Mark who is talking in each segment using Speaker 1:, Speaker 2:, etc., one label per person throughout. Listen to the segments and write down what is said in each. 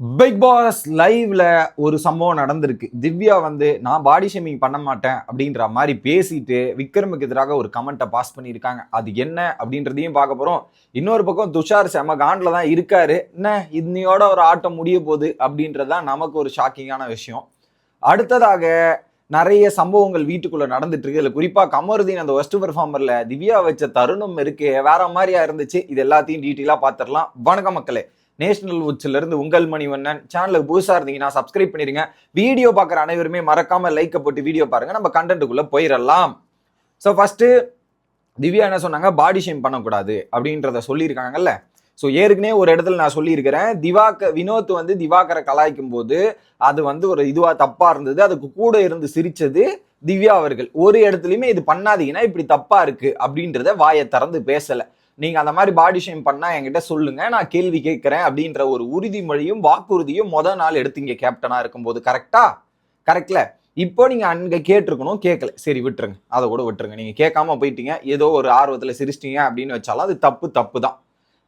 Speaker 1: Big pass லைவ்ல ஒரு சம்பவம் நடந்திருக்கு. திவ்யா வந்து நான் பாடி ஷேமிங் பண்ண மாட்டேன் அப்படின்ற மாதிரி பேசிட்டு விக்ரமுக்கு எதிராக ஒரு கமெண்ட்டை பாஸ் பண்ணியிருக்காங்க. அது என்ன அப்படின்றதையும் பார்க்க போறோம். இன்னொரு பக்கம் துஷார் செம காண்டில் தான் இருக்காரு. என்ன இன்னையோட ஒரு ஆட்டம் முடிய போகுது அப்படின்றது தான் நமக்கு ஒரு ஷாக்கிங்கான விஷயம். அடுத்ததாக நிறைய சம்பவங்கள் வீட்டுக்குள்ள நடந்துட்டு இருக்கு. இதுல குறிப்பா கமருதீன் அந்த ஒஸ்ட் பெர்ஃபார்மர்ல திவ்யா வச்ச தருணம் இருக்கு, வேற மாதிரியா இருந்துச்சு. இது எல்லாத்தையும் டீட்டெயிலா பார்த்துடலாம். வணக்கம் மக்களே, நேஷனல் உட்ஸ்ல இருந்து உங்கள் மணிவண்ணன். சேனலுக்கு புதுசா இருந்தீங்கன்னா சப்ஸ்கிரைப் பண்ணிருங்க. வீடியோ பார்க்குற அனைவருமே மறக்காம லைக் போட்டு வீடியோ பாருங்க. நம்ம கண்டென்ட்டுக்குள்ள போயிடலாம். ஸோ ஃபர்ஸ்ட் திவ்யா என்ன சொன்னாங்க, பாடி ஷேம் பண்ணக்கூடாது அப்படின்றத சொல்லியிருக்காங்கல்ல. ஸோ ஏற்கனவே ஒரு இடத்துல நான் சொல்லியிருக்கிறேன், வினோத் வந்து திவாகரை கலாய்க்கும் போது அது வந்து ஒரு இதுவா தப்பா இருந்தது, அதுக்கு கூட இருந்து சிரிச்சது திவ்யா அவர்கள். ஒரு இடத்துலையுமே இது பண்ணாதீங்கன்னா இப்படி தப்பா இருக்கு அப்படின்றத வாயை திறந்து பேசல. நீங்க அந்த மாதிரி பாடி ஷேம் பண்ணா என்கிட்ட சொல்லுங்க, நான் கேள்வி கேட்கிறேன் அப்படின்ற ஒரு உறுதிமொழியும் வாக்குறுதியும் நாள் எடுத்தீங்க கேப்டனா இருக்கும்போது. கரெக்ட்ல இப்போ நீங்க அங்க கேட்டிருக்கணும், கேட்கல. சரி விட்டுருங்க, அதை கூட விட்டுருங்க. நீங்க கேட்காம போயிட்டீங்க, ஏதோ ஒரு ஆர்வத்துல சிரிச்சிட்டீங்க அப்படின்னு வச்சாலும் அது தப்பு தான்.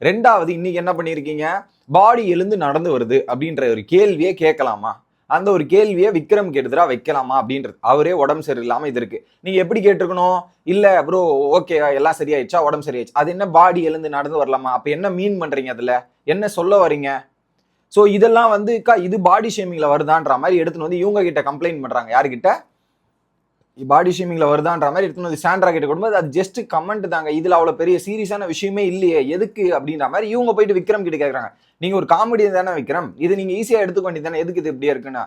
Speaker 1: ரெண்டாவது, இன்னைக்கு என்ன பண்ணிருக்கீங்க, பாடி எழுந்து நடந்து வருது அப்படின்ற ஒரு கேள்வியே கேட்கலாமா? அந்த ஒரு கேள்வியை விக்ரம் எதிரா வைக்கலாமா அப்படின்றது. அவரே உடம்பு சரியில்லாம இது இருக்கு, நீங்க எப்படி கேட்டிருக்கணும், இல்ல ப்ரோ ஓகே எல்லாம் சரியாயிடுச்சா, உடம்பு சரியாயிடுச்சு, அது என்ன பாடி எழுந்து நடந்து வரலாமா? அப்ப என்ன மீன் பண்றீங்க, அதுல என்ன சொல்ல வரீங்க? சோ இதெல்லாம் வந்து இது பாடி ஷேமிங்ல வருதான்ற மாதிரி எடுத்துன்னு வந்து இவங்க கிட்ட கம்ப்ளைண்ட் பண்றாங்க. யாருக்கிட்ட? பாடி ஷேமிங்ல வருதான்ற மாதிரி எடுத்துன்னு வந்து சாண்ட்ரா கிட்ட கொடுக்கும்போது அது ஜஸ்ட் கமெண்ட் தாங்க, இதுல அவ்வளவு பெரிய சீரியஸான விஷயமே இல்லையே, எதுக்கு அப்படின்ற மாதிரி இவங்க போயிட்டு விக்ரம் கிட்ட கேட்கறாங்க. நீங்க ஒரு காமெடி தானே விக்ரம், இது நீங்க ஈஸியா எடுத்துக்க வேண்டியது, எதுக்கு இது இப்படியா இருக்குன்னா,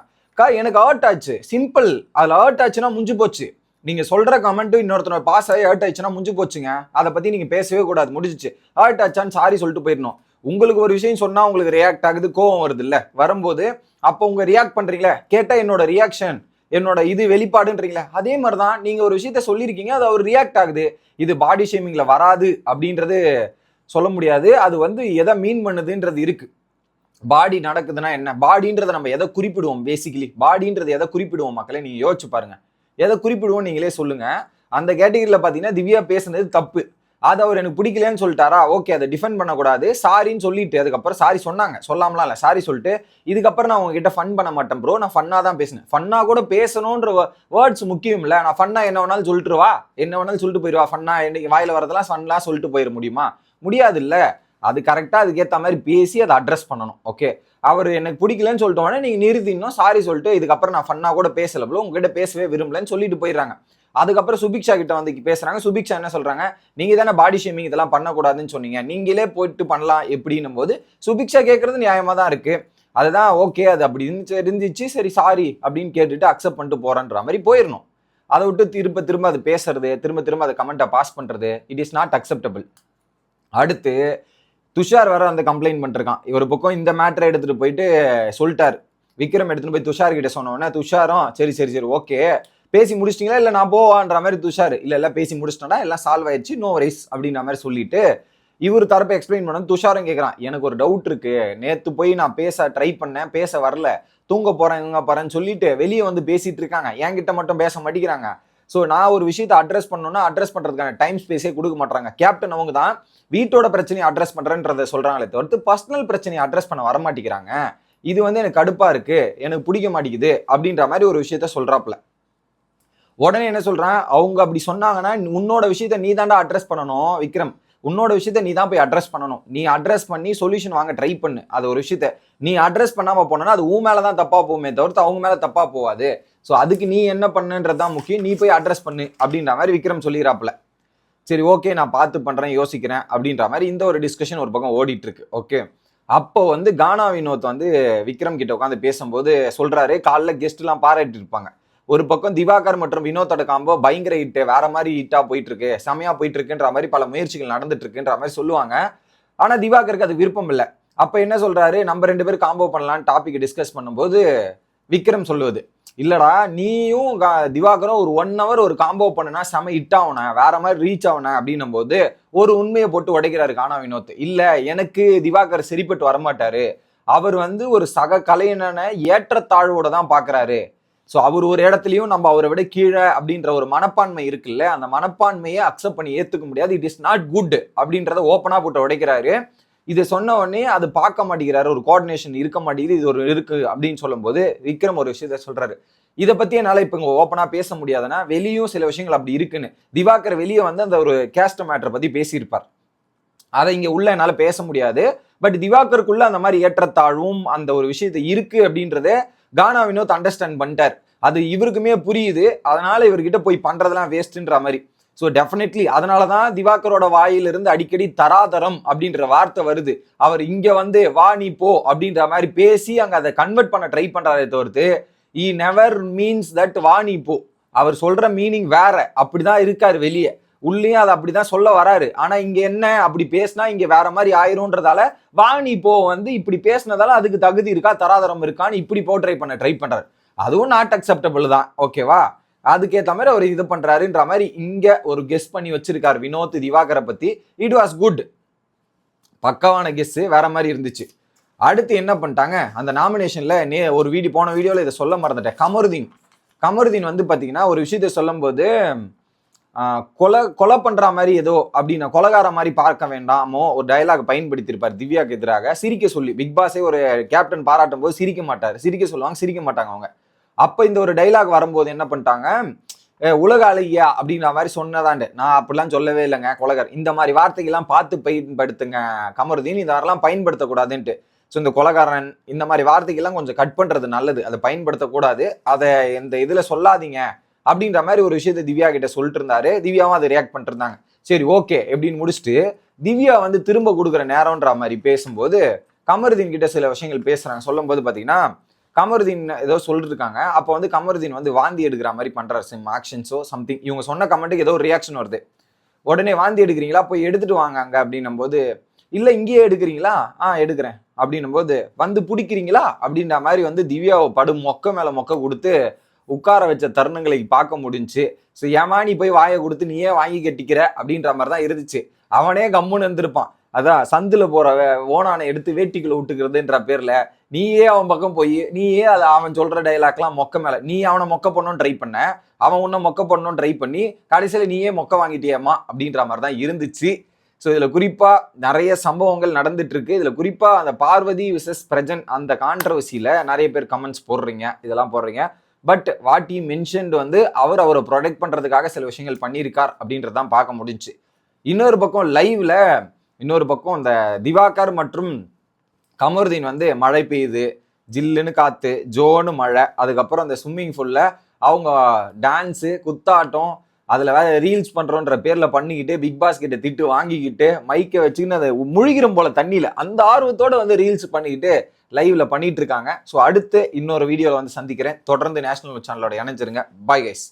Speaker 1: எனக்கு ஹர்ட் ஆச்சு, சிம்பிள். அதுல ஹர்ட் ஆச்சுன்னா முடிஞ்சு போச்சு. நீங்க சொல்ற கமெண்ட் இன்னொருத்தர் பாஸ் ஆகி ஹர்ட் ஆயிடுச்சுன்னா முடிஞ்சு போச்சுங்க. அதை பத்தி நீங்க பேசவே கூடாது, முடிஞ்சிச்சு. ஹர்ட் ஆச்சான்னு சாரி சொல்லிட்டு போயிடணும். உங்களுக்கு ஒரு விஷயம் சொன்னா உங்களுக்கு ரியாக்ட் ஆகுது, கோவம் வருது இல்ல, வரும்போது அப்போ உங்க ரியாக்ட் பண்றீங்களே, கேட்டா என்னோட ரியாக்ஷன் என்னோட இது வெளிப்பாடுன்றீங்களா, அதே மாதிரிதான் நீங்க ஒரு விஷயத்த சொல்லியிருக்கீங்க, அது அவர் ரியாக்ட் ஆகுது. இது பாடி ஷேமிங்ல வராது அப்படின்றது சொல்ல முடியாது. அது வந்து எதை மீன் பண்ணுதுன்றது இருக்கு. பாடி நடக்குதுன்னா என்ன, பாடின்றதை நம்ம எதை குறிப்பிடுவோம்? பேசிக்கலி பாடின்றது எதை குறிப்பிடுவோம் மக்களே, நீங்க யோசிச்சு பாருங்க. எதை குறிப்பிடுவோம் நீங்களே சொல்லுங்க. அந்த கேட்டகரியில பாத்தீங்கன்னா திவ்யா பேசுனது தப்பு, அது அவர் எனக்கு பிடிக்கலன்னு சொல்லிட்டாரா, ஓகே, அதை டிஃபெண்ட் பண்ணக்கூடாது, சாரின்னு சொல்லிட்டு அதுக்கப்புறம் சாரி சொன்னாங்க, சொல்லாமலாம் இல்லை, சாரி சொல்லிட்டு இதுக்கப்புறம் நான் உங்ககிட்ட ஃபன் பண்ண மாட்டேன் ப்ரோ, நான் ஃபன்னா தான் பேசினேன். ஃபன்னா கூட பேசணுன்ற வேர்ட்ஸ் முக்கியம் இல்லை. நான் ஃபன்னா என்ன வேணாலும் சொல்லிட்டுருவா, என்ன வேணாலும் சொல்லிட்டு போயிடுவா. ஃபன்னா இன்னைக்கு வாயில வரதெல்லாம் ஃபன்லாம் சொல்லிட்டு போயிட முடியுமா? முடியாது இல்ல. அது கரெக்டா அதுக்கேற்ற மாதிரி பேசி அதை அட்ரஸ் பண்ணணும். ஓகே, அவர் எனக்கு பிடிக்கலன்னு சொல்லிட்டோன்னே நீங்க நிறுத்தினோம், சாரி சொல்லிட்டு இதுக்கப்புறம் நான் ஃபன்னா கூட பேசல ப்ரோ, உங்ககிட்ட பேசவே விரும்பலன்னு சொல்லிட்டு போயிடுறாங்க. அதுக்கப்புறம் சுபிக்ஷா கிட்ட வந்து பேசுறாங்க. சுபிக்ஷா என்ன சொல்றாங்க, நீங்க தானே பாடி ஷேமிங் இதெல்லாம் பண்ணக்கூடாதுன்னு சொன்னீங்க, நீங்களே போயிட்டு பண்ணலாம் எப்படின்னும் போது சுபிக்ஷா கேட்கறது நியாயமா தான் இருக்கு. அதுதான் ஓகே, அது அப்படி இருந்துச்சு, சரி சாரி அப்படின்னு கேட்டுட்டு அக்செப்ட் பண்ணிட்டு போறன்ற மாதிரி போயிடணும். அதை விட்டு திரும்ப திரும்ப அது பேசுறது, திரும்ப திரும்ப அதை கமெண்ட்டை பாஸ் பண்றது, இட் இஸ் நாட் அக்செப்டபிள். அடுத்து துஷார் வேற அந்த கம்ப்ளைண்ட் பண்ணிருக்கான். ஒரு பக்கம் இந்த மேட்டரை எடுத்துட்டு போயிட்டு சொல்லிட்டாரு. விக்ரம் எடுத்துட்டு போய் துஷார் கிட்ட சொன்னோன்னே துஷாரும் சரி சரி சரி ஓகே பேசி முடிச்சிட்டீங்களா, இல்ல நான் போவான்ற மாதிரி துஷார் இல்ல பேசி முடிச்சிட்டா, எல்லாம் சால்வ் ஆயிடுச்சு, நோ வரைஸ் அப்படின்ற மாதிரி சொல்லிட்டு இவர் தரப்பை எக்ஸ்பிளைன் பண்ண துஷாரும் கேட்கறான். எனக்கு ஒரு டவுட் இருக்கு, நேத்து போய் நான் பேச ட்ரை பண்ணேன், பேச வரல, தூங்க போறேன் இவங்க போறேன்னு சொல்லிட்டு வெளியே வந்து பேசிட்டு இருக்காங்க, என்கிட்ட மட்டும் பேச மாட்டேங்கிறாங்க. ஸோ நான் ஒரு விஷயத்தை அட்ரஸ் பண்ணணும்னா அட்ரஸ் பண்றதுக்கான டைம் ஸ்பேஸே கொடுக்க மாட்டாங்க. கேப்டன் அவங்க தான் வீட்டோட பிரச்சனையை அட்ரஸ் பண்றேன்றதை சொல்றாங்களே தவிர்த்து பர்சனல் பிரச்சனையை அட்ரஸ் பண்ண வர மாட்டேங்கிறாங்க. இது வந்து எனக்கு கடுப்பா இருக்கு, எனக்கு பிடிக்க மாட்டேங்குது அப்படின்ற மாதிரி ஒரு விஷயத்த சொல்றாப்ல. உடனே என்ன சொல்றான், அவங்க அப்படி சொன்னாங்கன்னா உன்னோட விஷயத்த நீ தாண்டா அட்ரஸ் பண்ணணும் விக்ரம், உன்னோட விஷயத்த நீ தான் போய் அட்ரஸ் பண்ணணும், நீ அட்ரஸ் பண்ணி சொல்யூஷன் வாங்க ட்ரை பண்ணு. அது ஒரு விஷயத்த நீ அட்ரஸ் பண்ணாம போனா அது உன் மேலதான் தப்பா போகுமே தவிர்த்து அவங்க மேல தப்பா போகாது. ஸோ அதுக்கு நீ என்ன பண்ணுன்றதுதான் முக்கியம், நீ போய் அட்ரஸ் பண்ணு அப்படின்ற மாதிரி விக்ரம் சொல்லிடுறாப்புல. சரி ஓகே நான் பார்த்து பண்றேன் யோசிக்கிறேன் அப்படின்ற மாதிரி இந்த ஒரு டிஸ்கஷன் ஒரு பக்கம் ஓடிட்டு இருக்கு. ஓகே, அப்போ வந்து கானா வினோத் வந்து விக்ரம் கிட்ட உட்காந்து பேசும்போது சொல்றாரு, காலைல கெஸ்ட் எல்லாம் பாராட்டி இருப்பாங்க, ஒரு பக்கம் திவாகர் மற்றும் வினோத்தோட காம்போ பயங்கர ஹிட், வேற மாதிரி ஹிட்டா போயிட்டு இருக்கு, செமையா போயிட்டு இருக்குன்ற மாதிரி பல முயற்சிகள் நடந்துட்டு இருக்குன்ற மாதிரி சொல்லுவாங்க. ஆனா திவாகருக்கு அது விருப்பம் இல்லை. அப்ப என்ன சொல்றாரு, நம்ம 2 பேரும் காம்போ பண்ணலாம்னு டாபிக் டிஸ்கஸ் பண்ணும்போது விக்ரம் சொல்லுவது, இல்லடா நீயும் திவாகரும் ஒரு 1 hour ஒரு காம்போ பண்ணுனா செம ஹிட் ஆகணும், வேற மாதிரி ரீச் ஆகணும் அப்படின்னும் போது ஒரு உண்மையை போட்டு உடைக்கிறாரு கானா வினோத். இல்ல எனக்கு திவாகர் சரிப்பட்டு வரமாட்டாரு, அவர் வந்து ஒரு சக கலைஞனை ஏற்றத்தாழ்வோட தான் பாக்குறாரு. ஸோ அவர் ஒரு இடத்துலையும் நம்ம அவரை விட கீழே அப்படின்ற ஒரு மனப்பான்மை இருக்குல்ல, அந்த மனப்பான்மையை அக்செப்ட் பண்ணி ஏத்துக்க முடியாது, இட் இஸ் நாட் குட் அப்படின்றத ஓப்பனா போட்டு உடைக்கிறாரு. இதை சொன்ன உடனே அது பார்க்க மாட்டேங்கிறாரு, ஒரு கோஆர்டினேஷன் இருக்க மாட்டேங்குது, இது ஒரு இருக்கு அப்படின்னு சொல்லும் போது விக்ரம் ஒரு விஷயத்த சொல்றாரு. இதை பத்தி என்னால இப்ப இங்க ஓப்பனா பேச முடியாதுன்னா வெளியும் சில விஷயங்கள் அப்படி இருக்குன்னு. திவாகர் வெளியே வந்து அந்த ஒரு கேஸ்ட் மேட்டரை பத்தி பேசியிருப்பார், அதை இங்க உள்ள என்னால பேச முடியாது. பட் திவாகருக்குள்ள அந்த மாதிரி ஏற்றத்தாழ்வும் அந்த ஒரு விஷயத்தை இருக்கு அப்படின்றத கானா வினோத் அண்டர்ஸ்டாண்ட் பண்ணிட்டார். அது இவருக்குமே புரியுது, அதனால இவர்கிட்ட போய் பண்றதெல்லாம் வேஸ்ட்ன்ற மாதிரி. ஸோ டெஃபினெட்லி அதனாலதான் திவாகரோட வாயிலிருந்து அடிக்கடி தராதரம் அப்படின்ற வார்த்தை வருது. அவர் இங்க வந்து வா நீ போ அப்படின்ற மாதிரி பேசி அங்க அதை கன்வெர்ட் பண்ண ட்ரை பண்றாரே தவிர்த்து ஈ நெவர் மீன்ஸ் தட் வா நீ போ. அவர் சொல்ற மீனிங் வேற, அப்படிதான் இருக்காரு வெளியே, உள்ளேயும் அதை அப்படிதான் சொல்ல வராரு. ஆனா இங்க என்ன அப்படி பேசினா இங்க வேற மாதிரி ஆயிரும்ன்றதால வாணி போ வந்து இப்படி பேசினதால அதுக்கு தகுதி இருக்கா தராதரம் இருக்கான்னு இப்படி போர்ட்ரை பண்ண ட்ரை பண்றாரு. அதுவும் நாட் அக்செப்டபிள் தான், ஓகேவா? அதுக்கேற்ற மாதிரி அவர் இது பண்றாருன்ற மாதிரி இங்க ஒரு கெஸ் பண்ணி வச்சிருக்காரு வினோத் திவாகரை பத்தி. இட் வாஸ் குட், பக்கவான கெஸ், வேற மாதிரி இருந்துச்சு. அடுத்து என்ன பண்ணிட்டாங்க, அந்த நாமினேஷன்ல ஒரு போன வீடியோல இதை சொல்ல மறந்துட்டேன். கமருதீன் வந்து பாத்தீங்கன்னா ஒரு விஷயத்த சொல்லும் போது கொலை பண்ற மாதிரி ஏதோ அப்படின்னா கொலைகார மாதிரி பார்க்க வேண்டாமோ ஒரு டயலாக் பயன்படுத்தியிருப்பார் திவ்யாக்கு எதிராக. சிரிக்க சொல்லி பிக் பாஸே ஒரு கேப்டன் பாராட்டும் போது சிரிக்க மாட்டாரு, சிரிக்க சொல்லுவாங்க, சிரிக்க மாட்டாங்க அவங்க. அப்ப இந்த ஒரு டைலாக் வரும்போது என்ன பண்ணிட்டாங்க, உலக அழகியா அப்படின்ற மாதிரி சொன்னதாண்டு. நான் அப்படிலாம் சொல்லவே இல்லைங்க, கொலகார் இந்த மாதிரி வார்த்தைகள்லாம் பார்த்து பயன்படுத்துங்க கமருதீன், இந்த மாதிரிலாம் பயன்படுத்தக்கூடாதுன்ட்டு. ஸோ இந்த கொலகாரன் இந்த மாதிரி வார்த்தைகள்லாம் கொஞ்சம் கட் பண்றது நல்லது, அதை பயன்படுத்தக்கூடாது, அதை இந்த இதுல சொல்லாதீங்க அப்படின்ற மாதிரி ஒரு விஷயத்த திவ்யா கிட்ட சொல்லிட்டு இருந்தாரு. திவ்யாவும் அதை ரியாக்ட் பண்ணிட்டு இருந்தாங்க. சரி ஓகே அப்படின்னு முடிச்சுட்டு திவ்யா வந்து திரும்ப கொடுக்குற நேரம்ன்ற மாதிரி பேசும்போது கமருதீன் கிட்ட சில விஷயங்கள் பேசுறாங்க. சொல்லும் போது பாத்தீங்கன்னா கமருதீன் ஏதோ சொல்லிட்டு இருக்காங்க. அப்போ வந்து கமருதீன் வந்து வாந்தி எடுக்கிற மாதிரி பண்றாரு, சிம் ஆக்ஷன்ஸோ சம்திங். இவங்க சொன்ன கமெண்ட்டுக்கு ஏதோ ஒரு ரியாக்ஷன் வருது. உடனே வாந்தி எடுக்கிறீங்களா, போய் எடுத்துட்டு வாங்க அங்க அப்படின்னும் போது இல்ல இங்கேயே எடுக்கிறீங்களா, எடுக்கிறேன் அப்படின்னும் போது வந்து பிடிக்கிறீங்களா அப்படின்ற மாதிரி வந்து திவ்யாவை படும் மொக்க மேல மொக்க கொடுத்து உட்கார வச்ச தருணங்களை பார்க்க முடிஞ்சு. ஸோ ஏமா நீ போய் வாயை கொடுத்து நீயே வாங்கி கட்டிக்கிற அப்படின்ற மாதிரி தான் இருந்துச்சு. அவனே கம்முன்னு இருந்திருப்பான். அதான் சந்துல போற ஓனானை எடுத்து வேட்டிக்குள்ள விட்டுக்கிறதுன்ற பேர்ல நீயே அவன் பக்கம் போய் நீயே அதை அவன் சொல்ற டைலாக்லாம் மொக்க மேல நீ அவனை மொக்க பண்ணணும்னு ட்ரை பண்ண, அவன் உன்னை மொக்க பண்ணணும்னு ட்ரை பண்ணி கடைசியில நீயே மொக்க வாங்கிட்டியம்மா அப்படின்ற மாதிரி தான் இருந்துச்சு. ஸோ இதுல குறிப்பா நிறைய சம்பவங்கள் நடந்துட்டு இருக்கு. இதுல குறிப்பா அந்த பார்வதி விசஸ் பிரஜன் அந்த கான்ட்ரவர்சியில நிறைய பேர் கமெண்ட்ஸ் போடுறீங்க, இதெல்லாம் போடுறீங்க. பட் வாட் ஈ மென்ஷன்ட் வந்து அவரை ப்ரொடெக்ட் பண்றதுக்காக சில விஷயங்கள் பண்ணியிருக்கார் அப்படின்றதான் பார்க்க முடிஞ்சு. இன்னொரு பக்கம் லைவ்ல இன்னொரு பக்கம் இந்த திவாகர் மற்றும் கமருதீன் வந்து மழை பெய்யுது, ஜில்லுன்னு காத்து, ஜோனு மழை, அதுக்கப்புறம் அந்த ஸ்விம்மிங் பூல்ல அவங்க டான்ஸு குத்தாட்டம், அதுல வேற ரீல்ஸ் பண்றோன்ற பேர்ல பண்ணிக்கிட்டு பிக் பாஸ் கிட்ட திட்டு வாங்கிக்கிட்டு மைக்கை வச்சுக்கின்னு அதை முழுகிறோம் போல தண்ணியில அந்த ஆர்வத்தோட வந்து ரீல்ஸ் பண்ணிக்கிட்டு லைவ்ல பண்ணிட்டு இருக்காங்க. ஸோ அடுத்து இன்னொரு வீடியோவில் வந்து சந்திக்கிறேன். தொடர்ந்து நேஷனல் சேனலோட இணைஞ்சிருங்க. Bye guys.